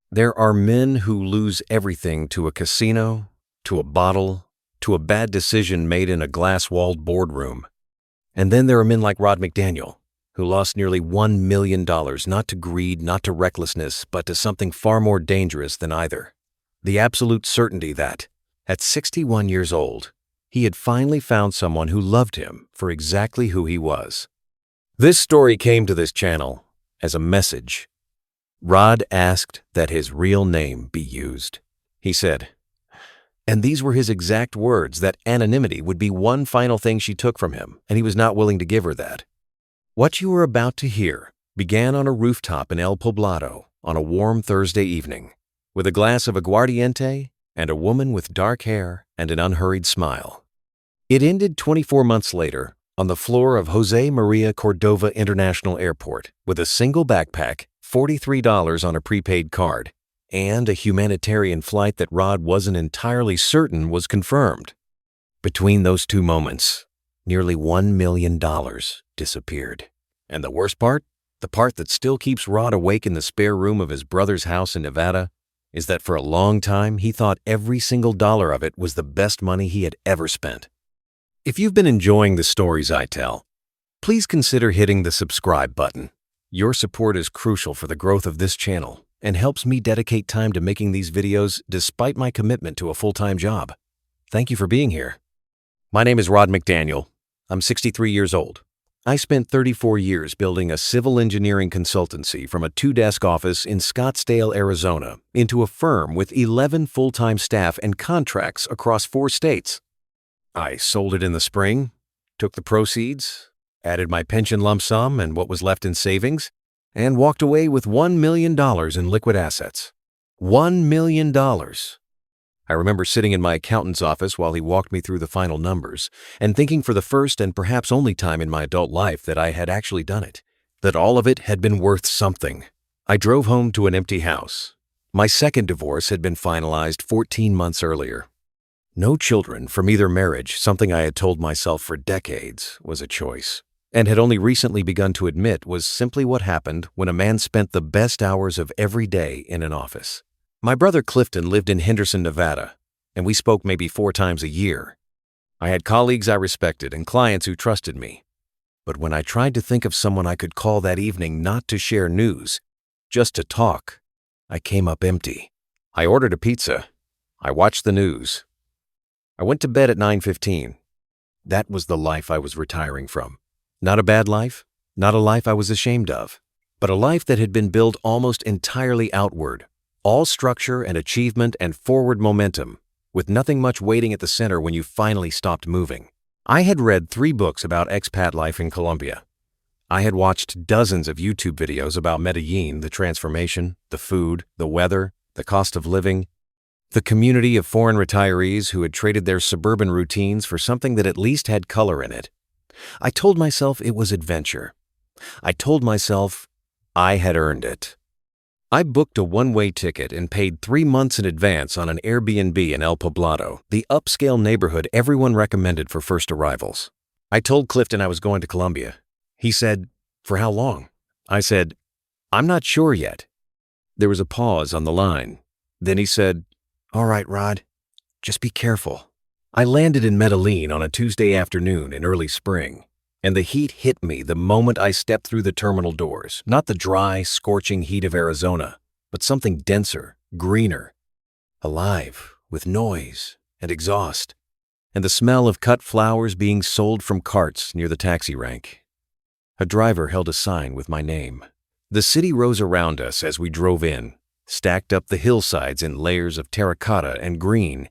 There are men who lose everything to a casino, to a bottle, to a bad decision made in a glass-walled boardroom. And then there are men like Rod McDaniel, who lost nearly $1 million not to greed, not to recklessness, but to something far more dangerous than either. The absolute certainty that, at 61 years old, he had finally found someone who loved him for exactly who he was. This story came to this channel as a message. Rod asked that his real name be used. He said, and these were his exact words, that anonymity would be one final thing she took from him, and he was not willing to give her that. What you are about to hear began on a rooftop in El Poblado on a warm Thursday evening, with a glass of aguardiente and a woman with dark hair and an unhurried smile. It ended 24 months later on the floor of Jose Maria Cordova International Airport with a single backpack, $43 on a prepaid card, and a humanitarian flight that Rod wasn't entirely certain was confirmed. Between those two moments, nearly $1 million disappeared. And the worst part, the part that still keeps Rod awake in the spare room of his brother's house in Nevada, is that for a long time he thought every single dollar of it was the best money he had ever spent. If you've been enjoying the stories I tell, please consider hitting the subscribe button. Your support is crucial for the growth of this channel and helps me dedicate time to making these videos despite my commitment to a full-time job. Thank you for being here. My name is Rod McDaniel. I'm 63 years old. I spent 34 years building a civil engineering consultancy from a 2-desk office in Scottsdale, Arizona, into a firm with 11 full-time staff and contracts across 4 states. I sold it in the spring, took the proceeds, added my pension lump sum and what was left in savings, and walked away with $1 million in liquid assets. $1 million. I remember sitting in my accountant's office while he walked me through the final numbers and thinking for the first and perhaps only time in my adult life that I had actually done it, that all of it had been worth something. I drove home to an empty house. My second divorce had been finalized 14 months earlier. No children from either marriage, something I had told myself for decades was a choice, and had only recently begun to admit was simply what happened when a man spent the best hours of every day in an office. My brother Clifton lived in Henderson, Nevada, and we spoke maybe 4 times a year. I had colleagues I respected and clients who trusted me. But when I tried to think of someone I could call that evening not to share news, just to talk, I came up empty. I ordered a pizza. I watched the news. I went to bed at 9:15. That was the life I was retiring from. Not a bad life, not a life I was ashamed of, but a life that had been built almost entirely outward, all structure and achievement and forward momentum, with nothing much waiting at the center when you finally stopped moving. I had read 3 books about expat life in Colombia. I had watched dozens of YouTube videos about Medellin, the transformation, the food, the weather, the cost of living, the community of foreign retirees who had traded their suburban routines for something that at least had color in it. I told myself it was adventure. I told myself I had earned it. I booked a one-way ticket and paid 3 months in advance on an Airbnb in El Poblado, the upscale neighborhood everyone recommended for first arrivals. I told Clifton I was going to Colombia. He said, "For how long?" I said, "I'm not sure yet." There was a pause on the line. Then he said, "All right, Rod, just be careful." I landed in Medellin on a Tuesday afternoon in early spring, and the heat hit me the moment I stepped through the terminal doors. Not the dry, scorching heat of Arizona, but something denser, greener, alive, with noise and exhaust, and the smell of cut flowers being sold from carts near the taxi rank. A driver held a sign with my name. The city rose around us as we drove in, stacked up the hillsides in layers of terracotta and green,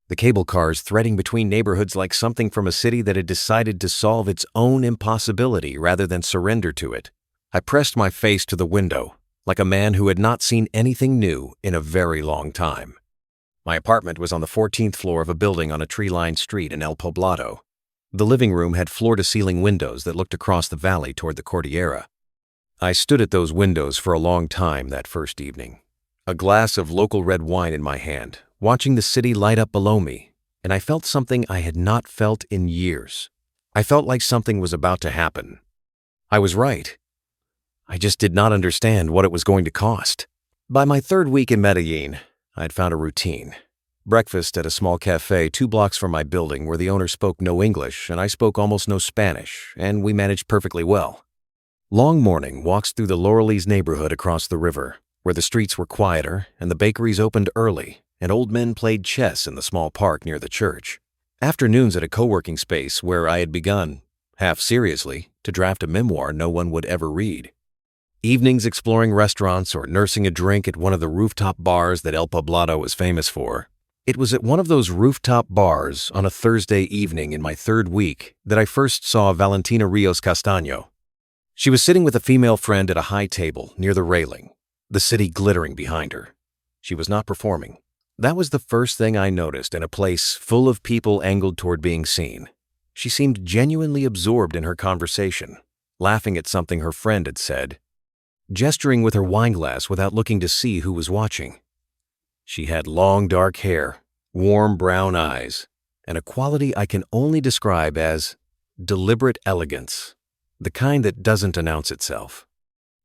the cable cars threading between neighborhoods like something from a city that had decided to solve its own impossibility rather than surrender to it. I pressed my face to the window, like a man who had not seen anything new in a very long time. My apartment was on the 14th floor of a building on a tree-lined street in El Poblado. The living room had floor-to-ceiling windows that looked across the valley toward the Cordillera. I stood at those windows for a long time that first evening, a glass of local red wine in my hand, watching the city light up below me, and I felt something I had not felt in years. I felt like something was about to happen. I was right. I just did not understand what it was going to cost. By my third week in Medellin, I'd found a routine. Breakfast at a small cafe 2 blocks from my building where the owner spoke no English and I spoke almost no Spanish, and we managed perfectly well. Long morning walks through the Laurelese neighborhood across the river, where the streets were quieter and the bakeries opened early, and old men played chess in the small park near the church. Afternoons at a co-working space where I had begun, half seriously, to draft a memoir no one would ever read. Evenings exploring restaurants or nursing a drink at one of the rooftop bars that El Poblado was famous for. It was at one of those rooftop bars on a Thursday evening in my third week that I first saw Valentina Rios Castaño. She was sitting with a female friend at a high table near the railing, the city glittering behind her. She was not performing. That was the first thing I noticed in a place full of people angled toward being seen. She seemed genuinely absorbed in her conversation, laughing at something her friend had said, gesturing with her wineglass without looking to see who was watching. She had long dark hair, warm brown eyes, and a quality I can only describe as deliberate elegance, the kind that doesn't announce itself.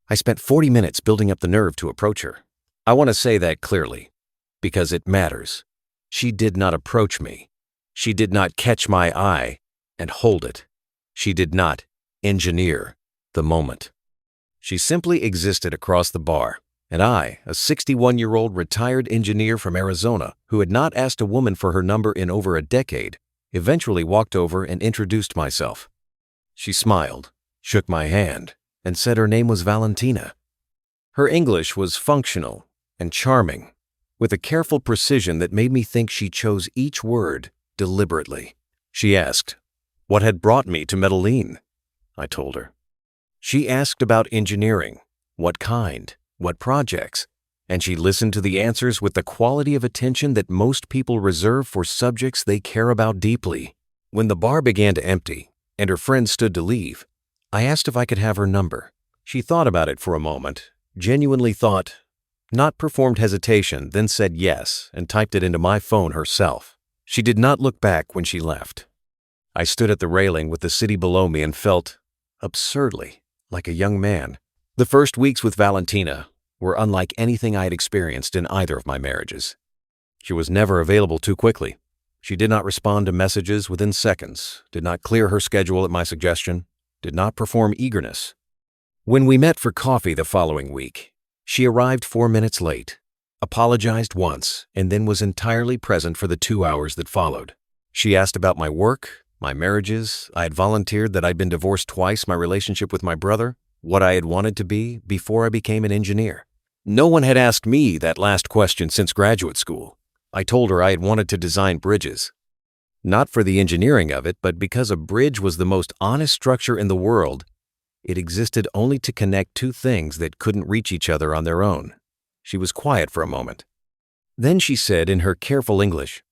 I spent 40 minutes building up the nerve to approach her. I want to say that clearly, because it matters. She did not approach me. She did not catch my eye and hold it. She did not engineer the moment. She simply existed across the bar, and I, a 61-year-old retired engineer from Arizona who had not asked a woman for her number in over a decade, eventually walked over and introduced myself. She smiled, shook my hand, and said her name was Valentina. Her English was functional and charming, with a careful precision that made me think she chose each word deliberately. She asked what had brought me to Medellin. I told her. She asked about engineering, what kind, what projects, and she listened to the answers with the quality of attention that most people reserve for subjects they care about deeply. When the bar began to empty and her friend stood to leave, I asked if I could have her number. She thought about it for a moment, genuinely thought, not performed hesitation, then said yes and typed it into my phone herself. She did not look back when she left. I stood at the railing with the city below me and felt, absurdly, like a young man. The first weeks with Valentina were unlike anything I had experienced in either of my marriages. She was never available too quickly. She did not respond to messages within seconds, did not clear her schedule at my suggestion, did not perform eagerness. When we met for coffee the following week, she arrived 4 minutes late, apologized once, and then was entirely present for the 2 hours that followed. She asked about my work, my marriages. I had volunteered that I'd been divorced twice, my relationship with my brother, what I had wanted to be before I became an engineer. No one had asked me that last question since graduate school. I told her I had wanted to design bridges. Not for the engineering of it, but because a bridge was the most honest structure in the world. It existed only to connect two things that couldn't reach each other on their own. She was quiet for a moment. Then she said in her careful English,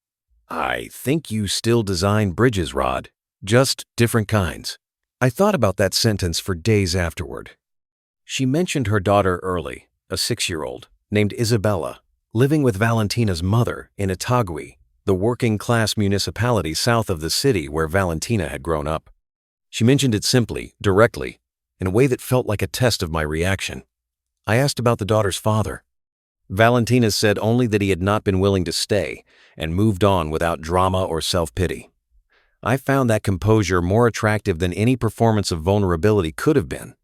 "I think you still design bridges, Rod, just different kinds." I thought about that sentence for days afterward. She mentioned her daughter early, a 6-year-old, named Isabella, living with Valentina's mother in Itagüí, the working-class municipality south of the city where Valentina had grown up. She mentioned it simply, directly, in a way that felt like a test of my reaction. I asked about the daughter's father. Valentina said only that he had not been willing to stay and moved on without drama or self-pity. I found that composure more attractive than any performance of vulnerability could have been.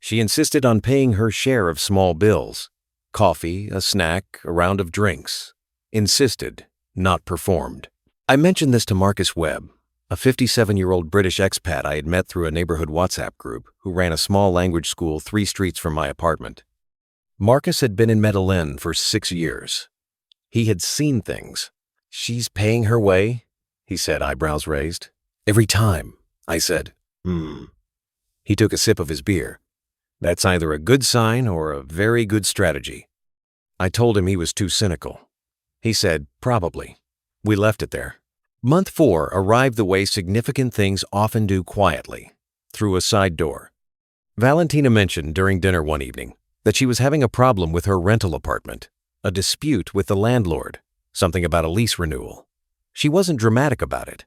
She insisted on paying her share of small bills, coffee, a snack, a round of drinks. Insisted, not performed. I mentioned this to Marcus Webb, a 57-year-old British expat I had met through a neighborhood WhatsApp group who ran a small language school 3 streets from my apartment. Marcus had been in Medellin for 6 years. He had seen things. "She's paying her way?" he said, eyebrows raised. "Every time," I said. He took a sip of his beer. "That's either a good sign or a very good strategy." I told him he was too cynical. He said, "Probably." We left it there. Month 4 arrived the way significant things often do quietly, through a side door. Valentina mentioned during dinner one evening that she was having a problem with her rental apartment, a dispute with the landlord, something about a lease renewal. She wasn't dramatic about it.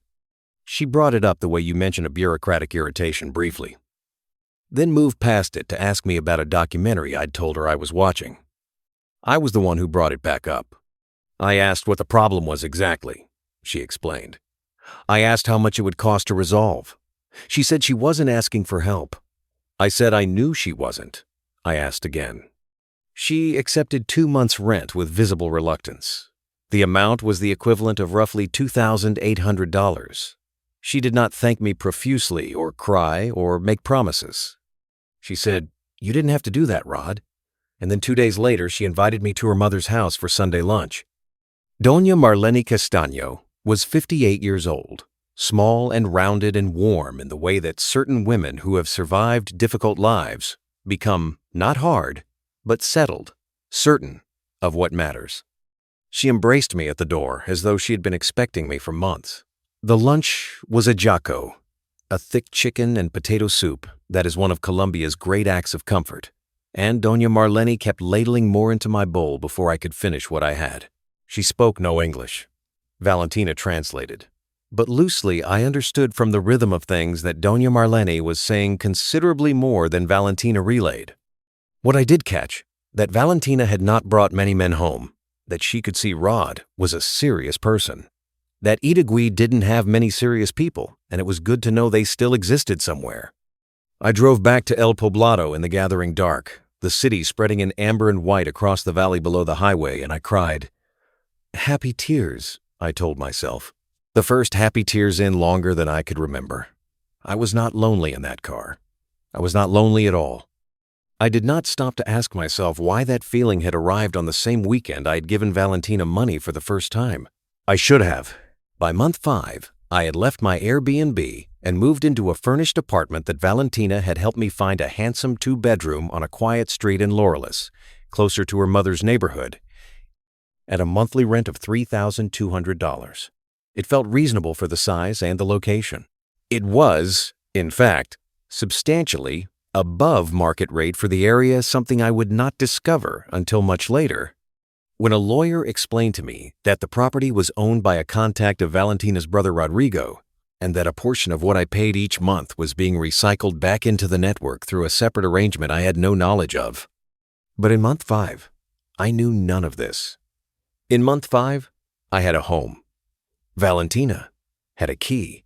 She brought it up the way you mention a bureaucratic irritation briefly, then moved past it to ask me about a documentary I'd told her I was watching. I was the one who brought it back up. I asked what the problem was exactly, she explained. I asked how much it would cost to resolve. She said she wasn't asking for help. I said I knew she wasn't. I asked again. She accepted 2 months' rent with visible reluctance. The amount was the equivalent of roughly $2,800. She did not thank me profusely or cry or make promises. She said, "You didn't have to do that, Rod." And then 2 days later, she invited me to her mother's house for Sunday lunch. Doña Marlene Castaño was 58 years old, small and rounded and warm in the way that certain women who have survived difficult lives become not hard, but settled, certain of what matters. She embraced me at the door as though she had been expecting me for months. The lunch was a jaco, a thick chicken and potato soup that is one of Colombia's great acts of comfort, and Doña Marlene kept ladling more into my bowl before I could finish what I had. She spoke no English. Valentina translated. But loosely I understood from the rhythm of things that Doña Marlene was saying considerably more than Valentina relayed. What I did catch, that Valentina had not brought many men home, that she could see Rod was a serious person, that Itagüí didn't have many serious people, and it was good to know they still existed somewhere. I drove back to El Poblado in the gathering dark, the city spreading in amber and white across the valley below the highway, and I cried. Happy tears, I told myself. The first happy tears in longer than I could remember. I was not lonely in that car. I was not lonely at all. I did not stop to ask myself why that feeling had arrived on the same weekend I had given Valentina money for the first time. I should have. By month 5, I had left my Airbnb and moved into a furnished apartment that Valentina had helped me find a handsome 2-bedroom on a quiet street in Laureles, closer to her mother's neighborhood, at a monthly rent of $3,200. It felt reasonable for the size and the location. It was, in fact, substantially above market rate for the area, something I would not discover until much later, when a lawyer explained to me that the property was owned by a contact of Valentina's brother Rodrigo, and that a portion of what I paid each month was being recycled back into the network through a separate arrangement I had no knowledge of. But in month 5, I knew none of this. In month 5, I had a home. Valentina had a key.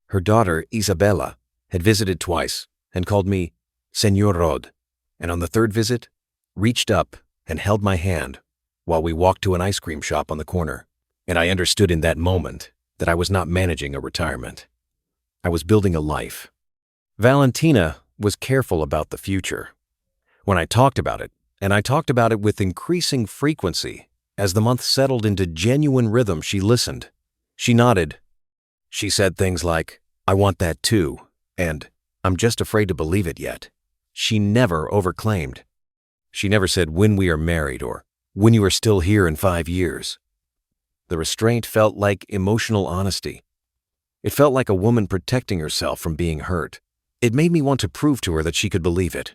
Her daughter, Isabella, had visited twice and called me Señor Rod, and on the 3rd visit, reached up and held my hand while we walked to an ice cream shop on the corner, and I understood in that moment that I was not managing a retirement. I was building a life. Valentina was careful about the future. When I talked about it, and I talked about it with increasing frequency, as the month settled into genuine rhythm, she listened. She nodded. She said things like, "I want that too," and "I'm just afraid to believe it yet." She never overclaimed. She never said, "when we are married," or "when you are still here in 5 years." The restraint felt like emotional honesty. It felt like a woman protecting herself from being hurt. It made me want to prove to her that she could believe it.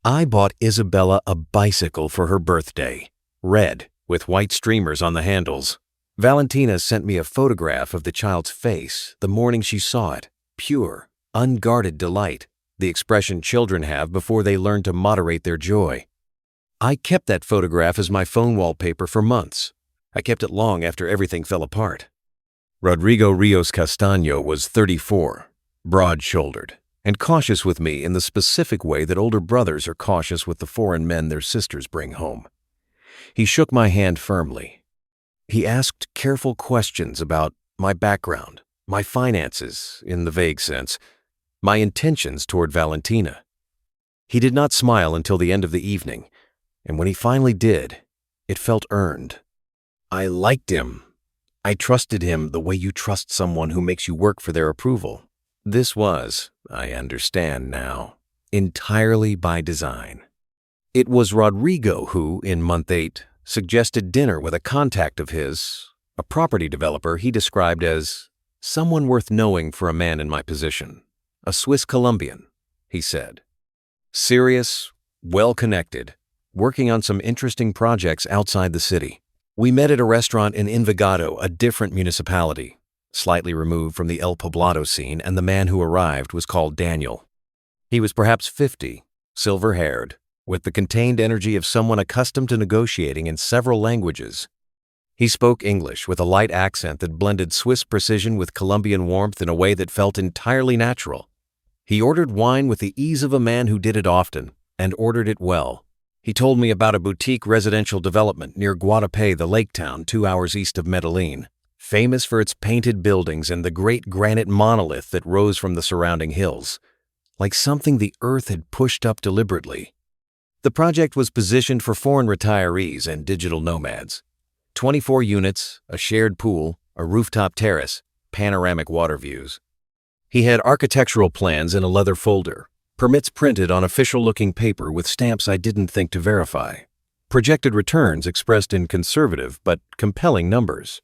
I bought Isabella a bicycle for her birthday, red, with white streamers on the handles. Valentina sent me a photograph of the child's face the morning she saw it, pure, unguarded delight, the expression children have before they learn to moderate their joy. I kept that photograph as my phone wallpaper for months. I kept it long after everything fell apart. Rodrigo Rios Castaño was 34, broad-shouldered, and cautious with me in the specific way that older brothers are cautious with the foreign men their sisters bring home. He shook my hand firmly. He asked careful questions about my background, my finances, in the vague sense, my intentions toward Valentina. He did not smile until the end of the evening, and when he finally did, it felt earned. I liked him. I trusted him the way you trust someone who makes you work for their approval. This was, I understand now, entirely by design. It was Rodrigo who, in month 8, suggested dinner with a contact of his, a property developer he described as someone worth knowing for a man in my position. A Swiss Colombian, he said. Serious, well-connected, working on some interesting projects outside the city. We met at a restaurant in Envigado, a different municipality, slightly removed from the El Poblado scene, and the man who arrived was called Daniel. He was perhaps 50, silver-haired, with the contained energy of someone accustomed to negotiating in several languages. He spoke English with a light accent that blended Swiss precision with Colombian warmth in a way that felt entirely natural. He ordered wine with the ease of a man who did it often, and ordered it well. He told me about a boutique residential development near Guatapé, the lake town 2 hours east of Medellin, famous for its painted buildings and the great granite monolith that rose from the surrounding hills, like something the earth had pushed up deliberately. The project was positioned for foreign retirees and digital nomads. 24 units, a shared pool, a rooftop terrace, panoramic water views. He had architectural plans in a leather folder, permits printed on official-looking paper with stamps I didn't think to verify, projected returns expressed in conservative but compelling numbers.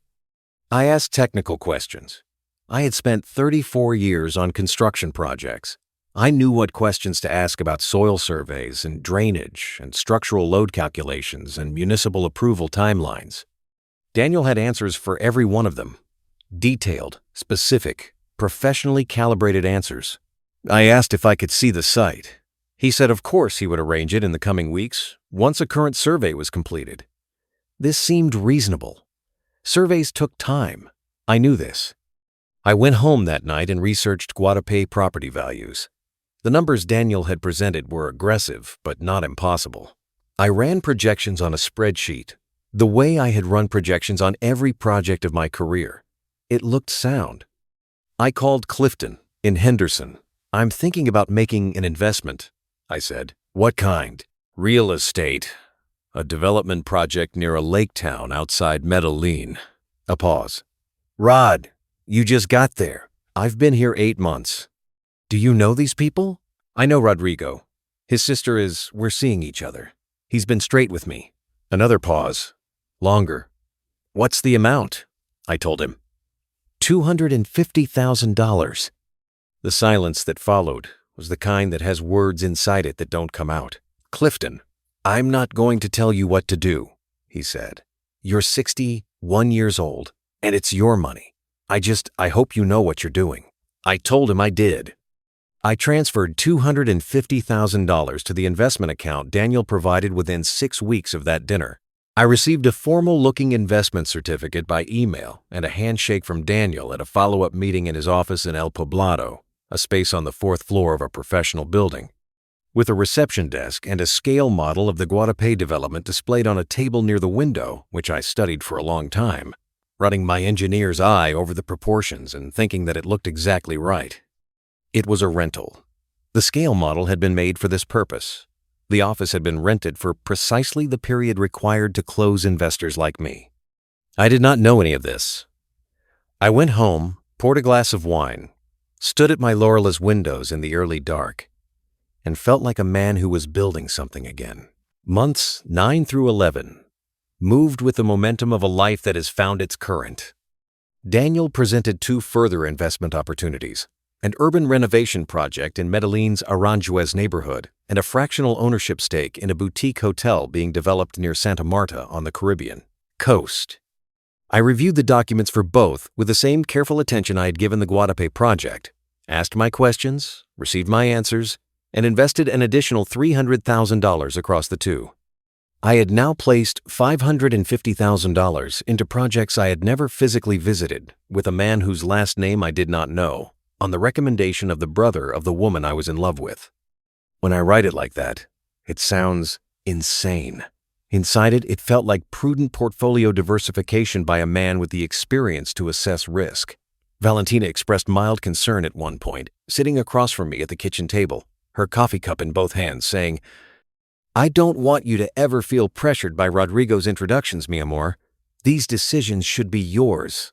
I asked technical questions. I had spent 34 years on construction projects. I knew what questions to ask about soil surveys and drainage and structural load calculations and municipal approval timelines. Daniel had answers for every one of them. Detailed, specific, professionally calibrated answers. I asked if I could see the site. He said of course he would arrange it in the coming weeks, once a current survey was completed. This seemed reasonable. Surveys took time. I knew this. I went home that night and researched Guatapé property values. The numbers Daniel had presented were aggressive, but not impossible. I ran projections on a spreadsheet, the way I had run projections on every project of my career. It looked sound. I called Clifton in Henderson. "I'm thinking about making an investment," I said. "What kind?" "Real estate. A development project near a lake town outside Medellin." A pause. "Rod, you just got there. I've been here 8 months. Do you know these people?" "I know Rodrigo. His sister we're seeing each other. He's been straight with me." Another pause. Longer. "What's the amount?" I told him. $250,000. The silence that followed was the kind that has words inside it that don't come out. "Clifton, I'm not going to tell you what to do," he said. "You're 61 years old, and it's your money. I hope you know what you're doing." I told him I did. I transferred $250,000 to the investment account Daniel provided within 6 weeks of that dinner. I received a formal-looking investment certificate by email and a handshake from Daniel at a follow-up meeting in his office in El Poblado, a space on the 4th floor of a professional building, with a reception desk and a scale model of the Guatapé development displayed on a table near the window, which I studied for a long time, running my engineer's eye over the proportions and thinking that it looked exactly right. It was a rental. The scale model had been made for this purpose. The office had been rented for precisely the period required to close investors like me. I did not know any of this. I went home, poured a glass of wine, stood at my Laurela's windows in the early dark, and felt like a man who was building something again. Months 9 through 11 moved with the momentum of a life that has found its current. Daniel presented 2 further investment opportunities: an urban renovation project in Medellin's Aranjuez neighborhood, and a fractional ownership stake in a boutique hotel being developed near Santa Marta on the Caribbean coast. I reviewed the documents for both with the same careful attention I had given the Guatapé project, asked my questions, received my answers, and invested an additional $300,000 across the 2. I had now placed $550,000 into projects I had never physically visited with a man whose last name I did not know, on the recommendation of the brother of the woman I was in love with. When I write it like that, it sounds insane. Inside it, it felt like prudent portfolio diversification by a man with the experience to assess risk. Valentina expressed mild concern at one point, sitting across from me at the kitchen table, her coffee cup in both hands, saying, "I don't want you to ever feel pressured by Rodrigo's introductions, mi amor. These decisions should be yours."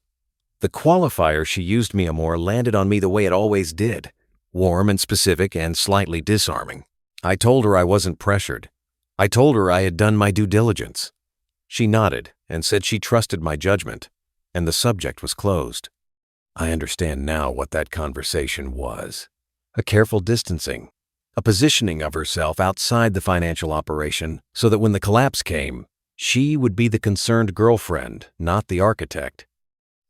The qualifier she used, mi amor, landed on me the way it always did, warm and specific and slightly disarming. I told her I wasn't pressured. I told her I had done my due diligence. She nodded and said she trusted my judgment, and the subject was closed. I understand now what that conversation was. A careful distancing, a positioning of herself outside the financial operation so that when the collapse came, she would be the concerned girlfriend, not the architect.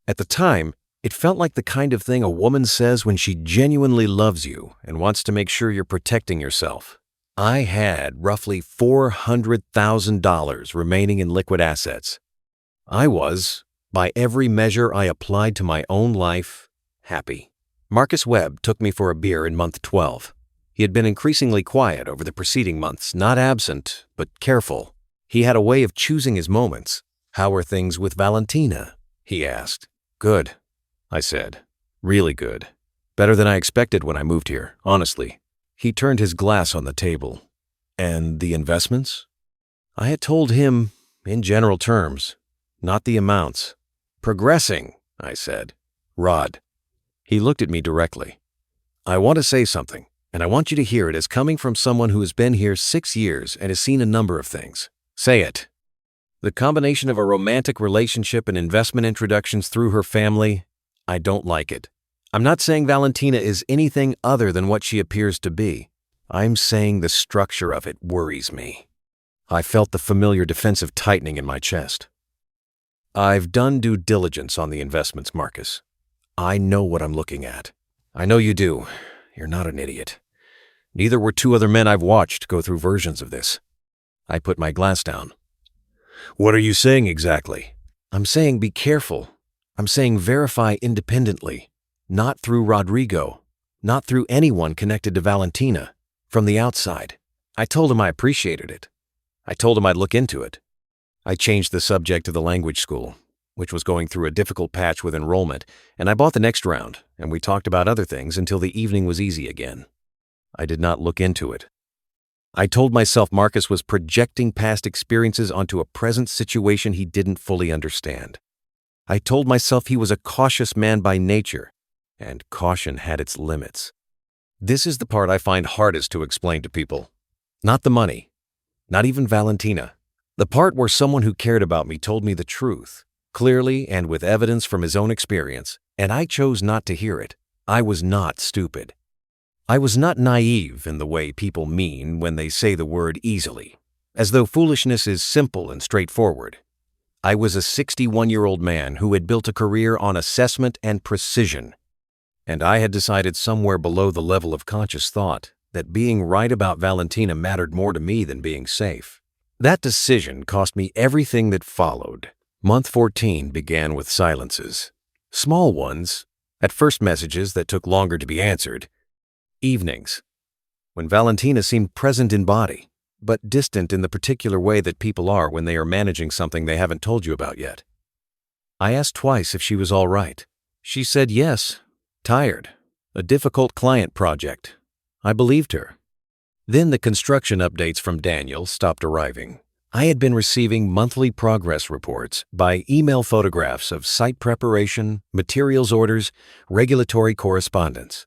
At the time, it felt like the kind of thing a woman says when she genuinely loves you and wants to make sure you're protecting yourself. I had roughly $400,000 remaining in liquid assets. I was, by every measure I applied to my own life, happy. Marcus Webb took me for a beer in month 12. He had been increasingly quiet over the preceding months, not absent, but careful. He had a way of choosing his moments. "How are things with Valentina?" he asked. "Good," I said. "Really good. Better than I expected when I moved here, honestly." He turned his glass on the table. "And the investments?" I had told him, in general terms, not the amounts. "Progressing," I said. "Rod." He looked at me directly. "I want to say something, and I want you to hear it as coming from someone who has been here 6 years and has seen a number of things. Say it. The combination of a romantic relationship and investment introductions through her family, I don't like it. I'm not saying Valentina is anything other than what she appears to be. I'm saying the structure of it worries me." I felt the familiar defensive tightening in my chest. "I've done due diligence on the investments, Marcus. I know what I'm looking at." "I know you do. You're not an idiot. Neither were 2 other men I've watched go through versions of this." I put my glass down. "What are you saying exactly?" "I'm saying be careful. I'm saying verify independently. Not through Rodrigo. Not through anyone connected to Valentina. From the outside." I told him I appreciated it. I told him I'd look into it. I changed the subject to the language school, which was going through a difficult patch with enrollment, and I bought the next round, and we talked about other things until the evening was easy again. I did not look into it. I told myself Marcus was projecting past experiences onto a present situation he didn't fully understand. I told myself he was a cautious man by nature, and caution had its limits. This is the part I find hardest to explain to people. Not the money, not even Valentina. The part where someone who cared about me told me the truth, clearly and with evidence from his own experience, and I chose not to hear it. I was not stupid. I was not naive in the way people mean when they say the word easily, as though foolishness is simple and straightforward. I was a 61-year-old man who had built a career on assessment and precision, and I had decided somewhere below the level of conscious thought that being right about Valentina mattered more to me than being safe. That decision cost me everything that followed. Month 14 began with silences. Small ones, at first messages that took longer to be answered. Evenings, when Valentina seemed present in body, but distant in the particular way that people are when they are managing something they haven't told you about yet. I asked twice if she was all right. She said yes, tired, a difficult client project. I believed her. Then the construction updates from Daniel stopped arriving. I had been receiving monthly progress reports by email photographs of site preparation, materials orders, regulatory correspondence.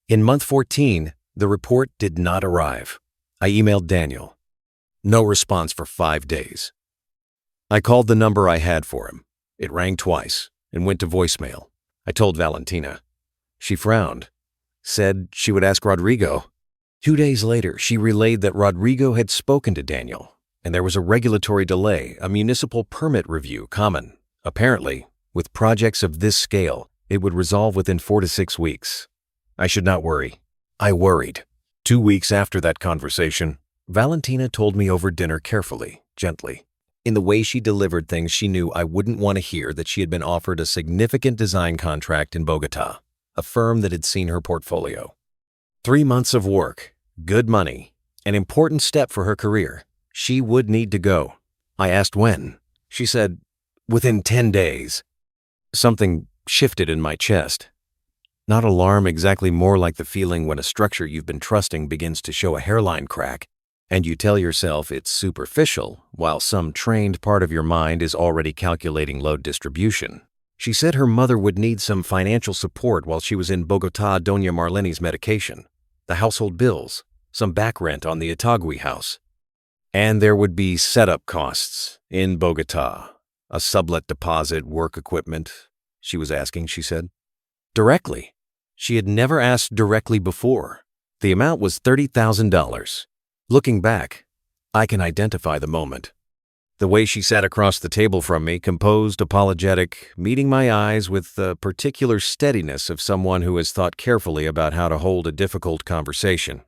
In month 14, the report did not arrive. I emailed Daniel. No response for 5 days. I called the number I had for him. It rang twice and went to voicemail. I told Valentina. She frowned, said she would ask Rodrigo. 2 days later, she relayed that Rodrigo had spoken to Daniel, and there was a regulatory delay, a municipal permit review common. Apparently, with projects of this scale, it would resolve within 4 to 6 weeks. I should not worry. I worried. 2 weeks after that conversation, Valentina told me over dinner carefully, gently. In the way she delivered things, she knew I wouldn't want to hear that she had been offered a significant design contract in Bogota, a firm that had seen her portfolio. 3 months of work, good money, an important step for her career. She would need to go. I asked when. She said, within 10 days. Something shifted in my chest. Not alarm, exactly more like the feeling when a structure you've been trusting begins to show a hairline crack, and you tell yourself it's superficial, while some trained part of your mind is already calculating load distribution. She said her mother would need some financial support while she was in Bogota Doña Marlene's medication, the household bills, some back rent on the Itagüí house. And there would be setup costs in Bogota, a sublet deposit, work equipment. She was asking, she said. Directly. She had never asked directly before. The amount was $30,000. Looking back, I can identify the moment. The way she sat across the table from me, composed, apologetic, meeting my eyes with the particular steadiness of someone who has thought carefully about how to hold a difficult conversation.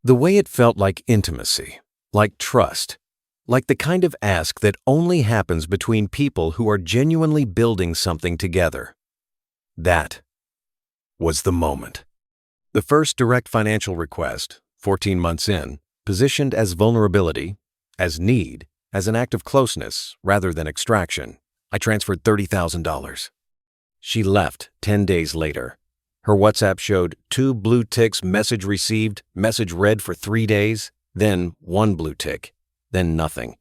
The way it felt like intimacy, like trust, like the kind of ask that only happens between people who are genuinely building something together. That was the moment. The first direct financial request, 14 months in, positioned as vulnerability, as need, as an act of closeness rather than extraction. I transferred $30,000. She left 10 days later. Her WhatsApp showed 2 blue ticks, message received, message read for 3 days, then 1 blue tick, then nothing.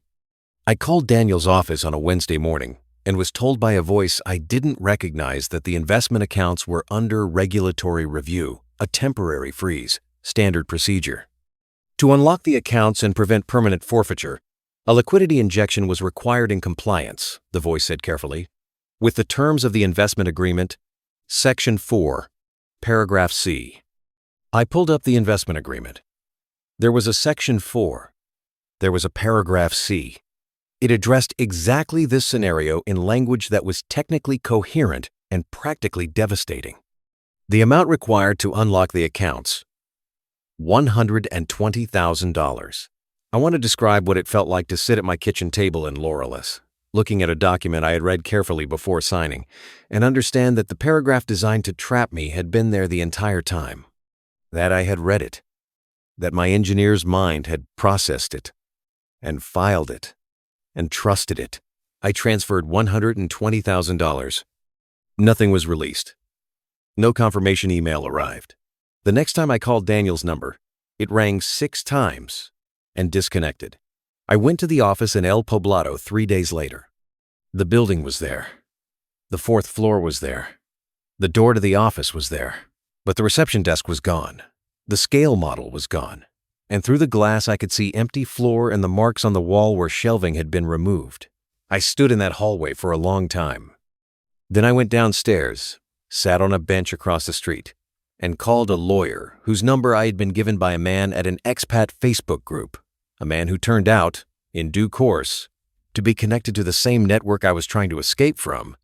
I called Daniel's office on a Wednesday morning and was told by a voice I didn't recognize that the investment accounts were under regulatory review, a temporary freeze, standard procedure. To unlock the accounts and prevent permanent forfeiture, a liquidity injection was required in compliance, the voice said carefully, with the terms of the investment agreement, Section 4, Paragraph C. I pulled up the investment agreement. There was a Section 4. There was a Paragraph C. It addressed exactly this scenario in language that was technically coherent and practically devastating. The amount required to unlock the accounts, $120,000. I want to describe what it felt like to sit at my kitchen table in Laurelus, looking at a document I had read carefully before signing, and understand that the paragraph designed to trap me had been there the entire time. That I had read it. That my engineer's mind had processed it, and filed it, and trusted it. I transferred $120,000. Nothing was released. No confirmation email arrived. The next time I called Daniel's number, it rang 6 times and disconnected. I went to the office in El Poblado 3 days later. The building was there. The 4th floor was there. The door to the office was there. But the reception desk was gone. The scale model was gone. And through the glass I could see empty floor and the marks on the wall where shelving had been removed. I stood in that hallway for a long time. Then I went downstairs, sat on a bench across the street, and called a lawyer whose number I had been given by a man at an expat Facebook group, a man who turned out, in due course, to be connected to the same network I was trying to escape from,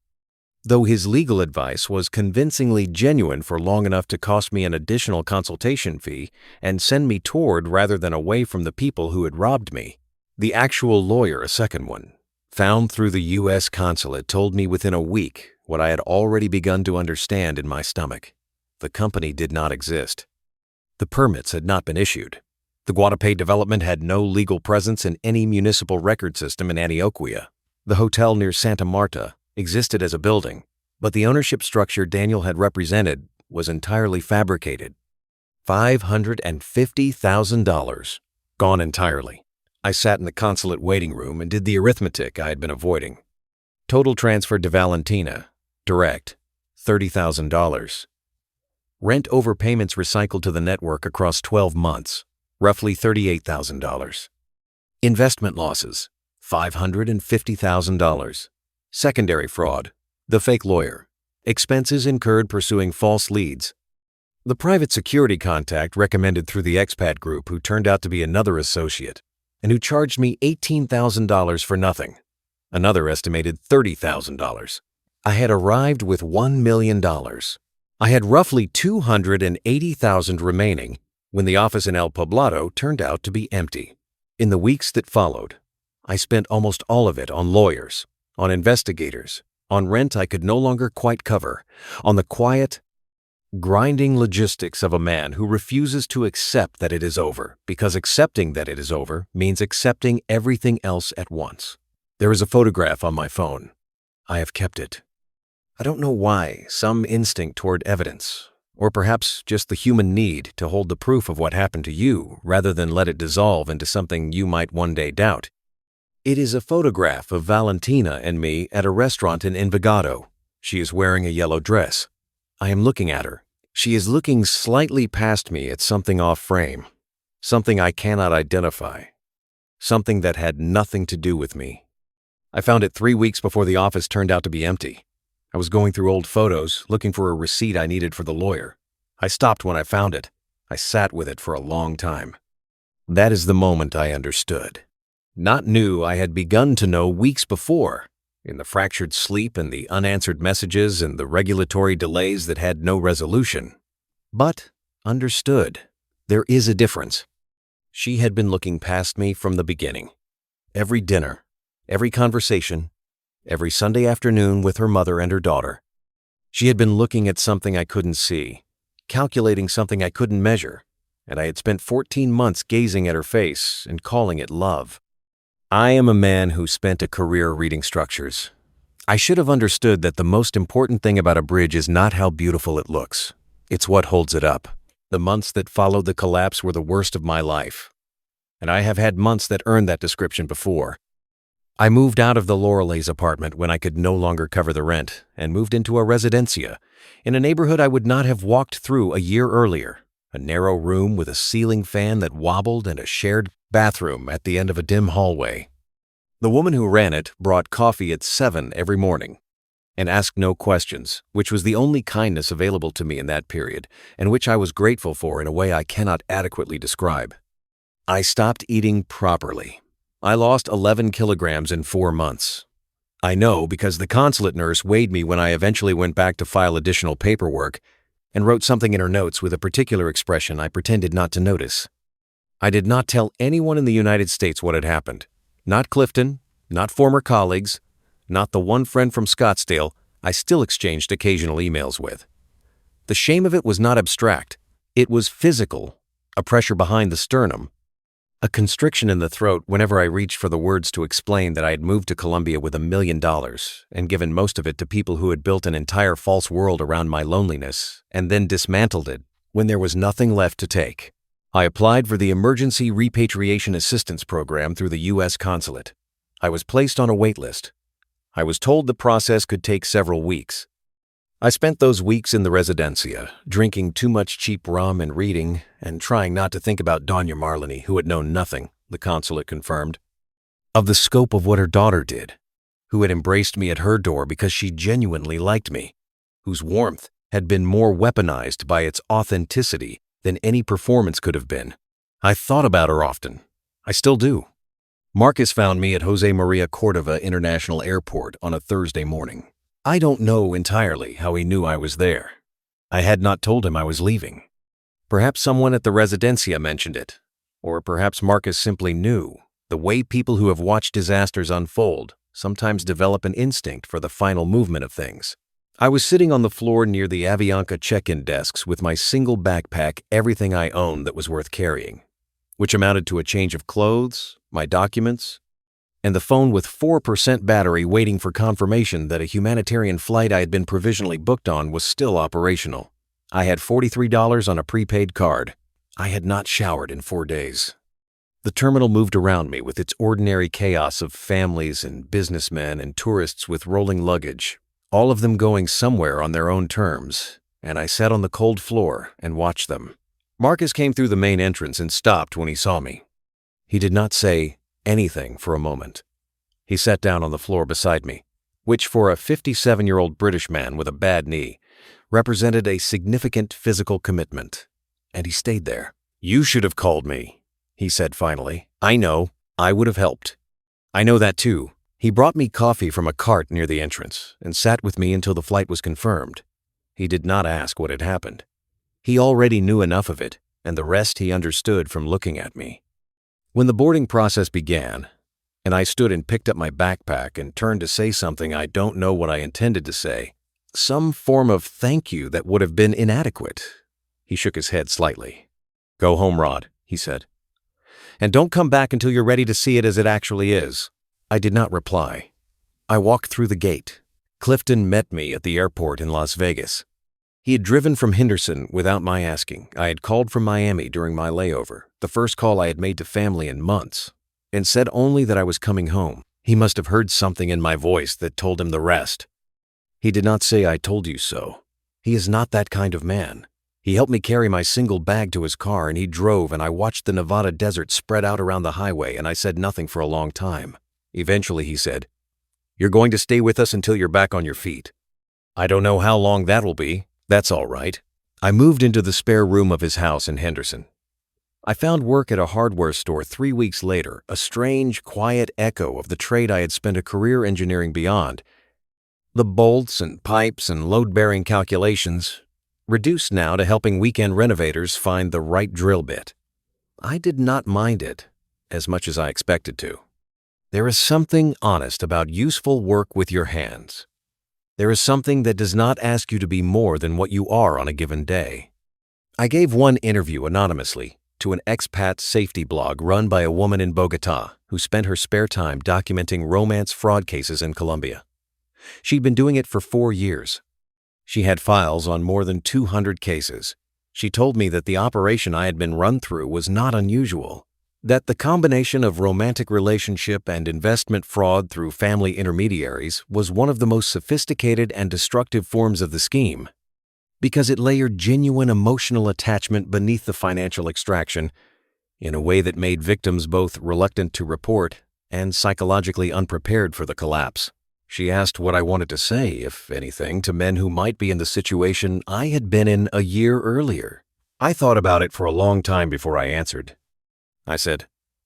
though his legal advice was convincingly genuine for long enough to cost me an additional consultation fee and send me toward rather than away from the people who had robbed me. The actual lawyer, a second one, found through the U.S. consulate, told me within a week what I had already begun to understand in my stomach. The company did not exist. The permits had not been issued. The Guadalupe development had no legal presence in any municipal record system in Antioquia. The hotel near Santa Marta existed as a building, but the ownership structure Daniel had represented was entirely fabricated. $550,000. Gone entirely. I sat in the consulate waiting room and did the arithmetic I had been avoiding. Total transferred to Valentina, direct, $30,000. Rent overpayments recycled to the network across 12 months, roughly $38,000. Investment losses, $550,000. Secondary fraud, the fake lawyer. Expenses incurred pursuing false leads. The private security contact recommended through the expat group who turned out to be another associate and who charged me $18,000 for nothing. Another estimated $30,000. I had arrived with $1 million. I had roughly $280,000 remaining when the office in El Poblado turned out to be empty. In the weeks that followed, I spent almost all of it on lawyers, on investigators, on rent I could no longer quite cover, on the quiet, grinding logistics of a man who refuses to accept that it is over, because accepting that it is over means accepting everything else at once. There is a photograph on my phone. I have kept it. I don't know why, some instinct toward evidence, or perhaps just the human need to hold the proof of what happened to you rather than let it dissolve into something you might one day doubt. It is a photograph of Valentina and me at a restaurant in Envigado. She is wearing a yellow dress. I am looking at her. She is looking slightly past me at something off frame, something I cannot identify, something that had nothing to do with me. I found it 3 weeks before the office turned out to be empty. I was going through old photos, looking for a receipt I needed for the lawyer. I stopped when I found it. I sat with it for a long time. That is the moment I understood. Not knew I had begun to know weeks before, in the fractured sleep and the unanswered messages and the regulatory delays that had no resolution. But understood. There is a difference. She had been looking past me from the beginning. Every dinner, every conversation, every Sunday afternoon with her mother and her daughter. She had been looking at something I couldn't see, calculating something I couldn't measure, and I had spent 14 months gazing at her face and calling it love. I am a man who spent a career reading structures. I should have understood that the most important thing about a bridge is not how beautiful it looks. It's what holds it up. The months that followed the collapse were the worst of my life, and I have had months that earned that description before. I moved out of the Loreley's apartment when I could no longer cover the rent and moved into a residencia in a neighborhood I would not have walked through a year earlier, a narrow room with a ceiling fan that wobbled and a shared bathroom at the end of a dim hallway. The woman who ran it brought coffee at 7 every morning and asked no questions, which was the only kindness available to me in that period and which I was grateful for in a way I cannot adequately describe. I stopped eating properly. I lost 11 kilograms in 4 months. I know because the consulate nurse weighed me when I eventually went back to file additional paperwork and wrote something in her notes with a particular expression I pretended not to notice. I did not tell anyone in the United States what had happened. Not Clifton, not former colleagues, not the one friend from Scottsdale I still exchanged occasional emails with. The shame of it was not abstract. It was physical, a pressure behind the sternum, a constriction in the throat whenever I reached for the words to explain that I had moved to Colombia with $1 million and given most of it to people who had built an entire false world around my loneliness and then dismantled it when there was nothing left to take. I applied for the Emergency Repatriation Assistance Program through the U.S. Consulate. I was placed on a wait list. I was told the process could take several weeks. I spent those weeks in the residencia, drinking too much cheap rum and reading, and trying not to think about Doña Marlene, who had known nothing, the consulate confirmed, of the scope of what her daughter did, who had embraced me at her door because she genuinely liked me, whose warmth had been more weaponized by its authenticity than any performance could have been. I thought about her often. I still do. Marcus found me at Jose Maria Cordova International Airport on a Thursday morning. I don't know entirely how he knew I was there. I had not told him I was leaving. Perhaps someone at the residencia mentioned it, or perhaps Marcus simply knew, the way people who have watched disasters unfold sometimes develop an instinct for the final movement of things. I was sitting on the floor near the Avianca check-in desks with my single backpack, everything I owned that was worth carrying, which amounted to a change of clothes, my documents, and the phone with 4% battery waiting for confirmation that a humanitarian flight I had been provisionally booked on was still operational. I had $43 on a prepaid card. I had not showered in 4 days. The terminal moved around me with its ordinary chaos of families and businessmen and tourists with rolling luggage, all of them going somewhere on their own terms, and I sat on the cold floor and watched them. Marcus came through the main entrance and stopped when he saw me. He did not say anything for a moment. He sat down on the floor beside me, which for a 57-year-old British man with a bad knee represented a significant physical commitment, and he stayed there. "You should have called me," he said finally. "I know. I would have helped." "I know that too." He brought me coffee from a cart near the entrance and sat with me until the flight was confirmed. He did not ask what had happened. He already knew enough of it, and the rest he understood from looking at me. When the boarding process began, and I stood and picked up my backpack and turned to say something I don't know what I intended to say, some form of thank you that would have been inadequate, he shook his head slightly. "Go home, Rod," he said. "And don't come back until you're ready to see it as it actually is." I did not reply. I walked through the gate. Clifton met me at the airport in Las Vegas. He had driven from Henderson without my asking. I had called from Miami during my layover, the first call I had made to family in months, and said only that I was coming home. He must have heard something in my voice that told him the rest. He did not say "I told you so." He is not that kind of man. He helped me carry my single bag to his car, and he drove, and I watched the Nevada desert spread out around the highway, and I said nothing for a long time. Eventually he said, "You're going to stay with us until you're back on your feet." "I don't know how long that will be. That's all right." I moved into the spare room of his house in Henderson. I found work at a hardware store 3 weeks later, a strange, quiet echo of the trade I had spent a career engineering beyond. The bolts and pipes and load-bearing calculations, reduced now to helping weekend renovators find the right drill bit. I did not mind it as much as I expected to. There is something honest about useful work with your hands. There is something that does not ask you to be more than what you are on a given day. I gave one interview anonymously to an expat safety blog run by a woman in Bogota who spent her spare time documenting romance fraud cases in Colombia. She'd been doing it for 4 years. She had files on more than 200 cases. She told me that the operation I had been run through was not unusual, that the combination of romantic relationship and investment fraud through family intermediaries was one of the most sophisticated and destructive forms of the scheme, because it layered genuine emotional attachment beneath the financial extraction in a way that made victims both reluctant to report and psychologically unprepared for the collapse. She asked what I wanted to say, if anything, to men who might be in the situation I had been in a year earlier. I thought about it for a long time before I answered. I said,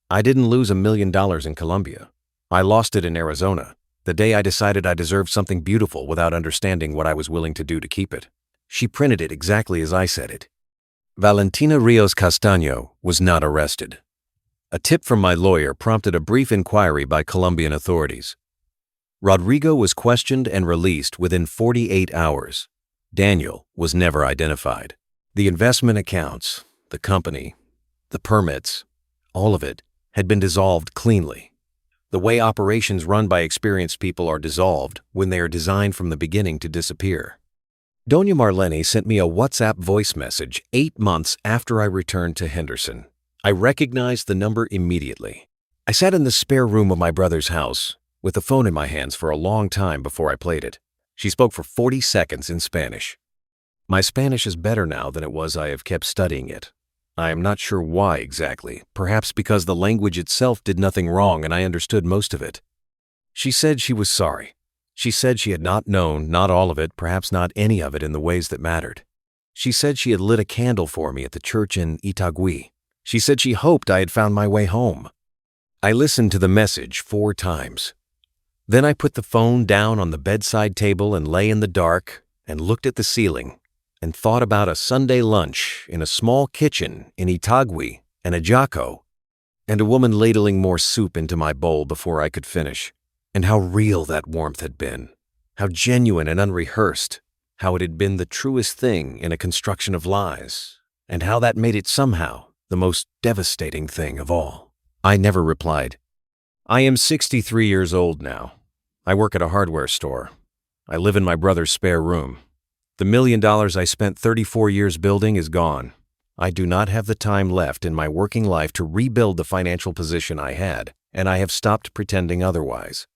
I didn't lose $1 million in Colombia. I lost it in Arizona, the day I decided I deserved something beautiful without understanding what I was willing to do to keep it. She printed it exactly as I said it. Valentina Rios Castaño was not arrested. A tip from my lawyer prompted a brief inquiry by Colombian authorities. Rodrigo was questioned and released within 48 hours. Daniel was never identified. The investment accounts, the company, the permits, all of it had been dissolved cleanly. The way operations run by experienced people are dissolved when they are designed from the beginning to disappear. Doña Marlene sent me a WhatsApp voice message 8 months after I returned to Henderson. I recognized the number immediately. I sat in the spare room of my brother's house with the phone in my hands for a long time before I played it. She spoke for 40 seconds in Spanish. My Spanish is better now than it was. I have kept studying it. I am not sure why exactly, perhaps because the language itself did nothing wrong and I understood most of it. She said she was sorry. She said she had not known, not all of it, perhaps not any of it in the ways that mattered. She said she had lit a candle for me at the church in Itagüí. She said she hoped I had found my way home. I listened to the message 4 times. Then I put the phone down on the bedside table and lay in the dark and looked at the ceiling and thought about a Sunday lunch in a small kitchen in Itagüí and a jaco, and a woman ladling more soup into my bowl before I could finish, and how real that warmth had been, how genuine and unrehearsed, how it had been the truest thing in a construction of lies, and how that made it somehow the most devastating thing of all. I never replied. I am 63 years old now. I work at a hardware store. I live in my brother's spare room. The $1 million I spent 34 years building is gone. I do not have the time left in my working life to rebuild the financial position I had, and I have stopped pretending otherwise.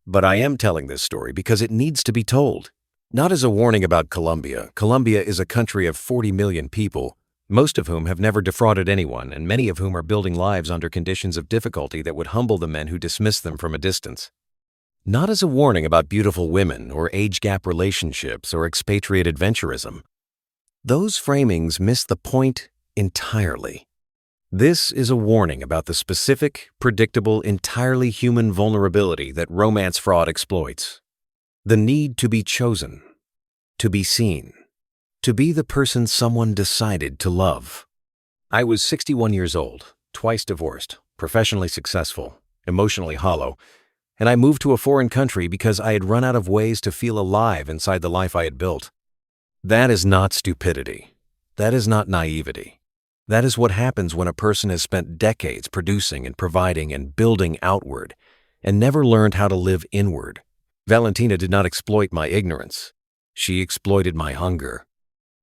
But I am telling this story because it needs to be told. Not as a warning about Colombia. Colombia is a country of 40 million people, most of whom have never defrauded anyone, and many of whom are building lives under conditions of difficulty that would humble the men who dismiss them from a distance. Not as a warning about beautiful women or age gap relationships or expatriate adventurism. Those framings miss the point entirely. This is a warning about the specific, predictable, entirely human vulnerability that romance fraud exploits. The need to be chosen, to be seen, to be the person someone decided to love. I was 61 years old, twice divorced, professionally successful, emotionally hollow, and I moved to a foreign country because I had run out of ways to feel alive inside the life I had built. That is not stupidity. That is not naivety. That is what happens when a person has spent decades producing and providing and building outward and never learned how to live inward. Valentina did not exploit my ignorance. She exploited my hunger.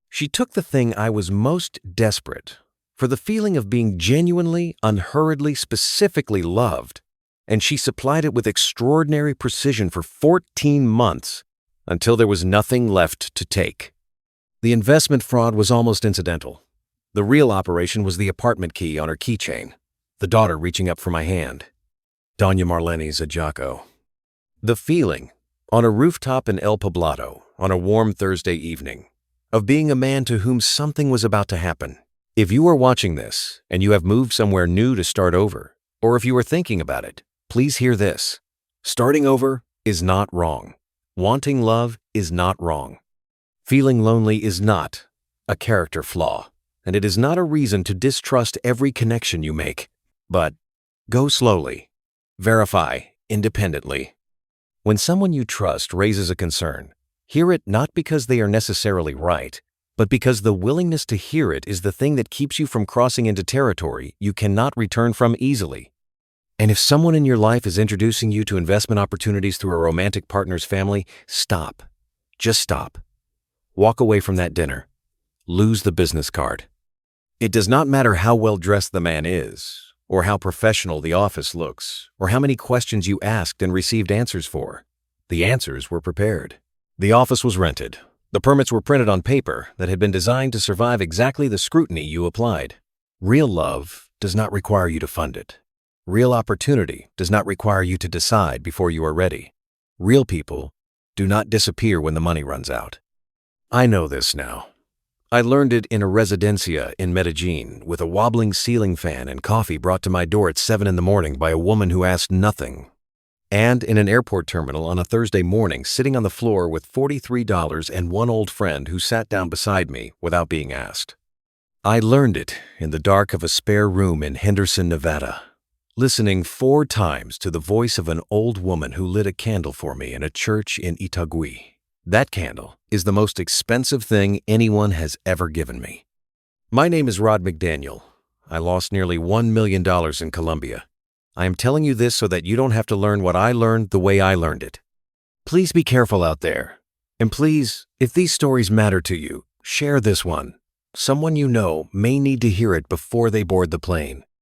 She took the thing I was most desperate for, the feeling of being genuinely, unhurriedly, specifically loved, and she supplied it with extraordinary precision for 14 months until there was nothing left to take. The investment fraud was almost incidental. The real operation was the apartment key on her keychain, the daughter reaching up for my hand. Doña Marlene's a jaco. The feeling, on a rooftop in El Poblado on a warm Thursday evening, of being a man to whom something was about to happen. If you are watching this and you have moved somewhere new to start over, or if you are thinking about it, please hear this. Starting over is not wrong. Wanting love is not wrong. Feeling lonely is not a character flaw. and it is not a reason to distrust every connection you make. But go slowly. Verify independently. When someone you trust raises a concern, hear it not because they are necessarily right, but because the willingness to hear it is the thing that keeps you from crossing into territory you cannot return from easily. And if someone in your life is introducing you to investment opportunities through a romantic partner's family, stop. Just stop. Walk away from that dinner. Lose the business card. It does not matter how well dressed the man is, or how professional the office looks, or how many questions you asked and received answers for. The answers were prepared. The office was rented. The permits were printed on paper that had been designed to survive exactly the scrutiny you applied. Real love does not require you to fund it. Real opportunity does not require you to decide before you are ready. Real people do not disappear when the money runs out. I know this now. I learned it in a residencia in Medellin with a wobbling ceiling fan and coffee brought to my door at 7 in the morning by a woman who asked nothing. And in an airport terminal on a Thursday morning sitting on the floor with $43 and one old friend who sat down beside me without being asked. I learned it in the dark of a spare room in Henderson, Nevada, listening 4 times to the voice of an old woman who lit a candle for me in a church in Itagüí. That candle is the most expensive thing anyone has ever given me. My name is Rod McDaniel. I lost nearly $1 million in Colombia. I am telling you this so that you don't have to learn what I learned the way I learned it. Please be careful out there. And please, if these stories matter to you, share this one. Someone you know may need to hear it before they board the plane.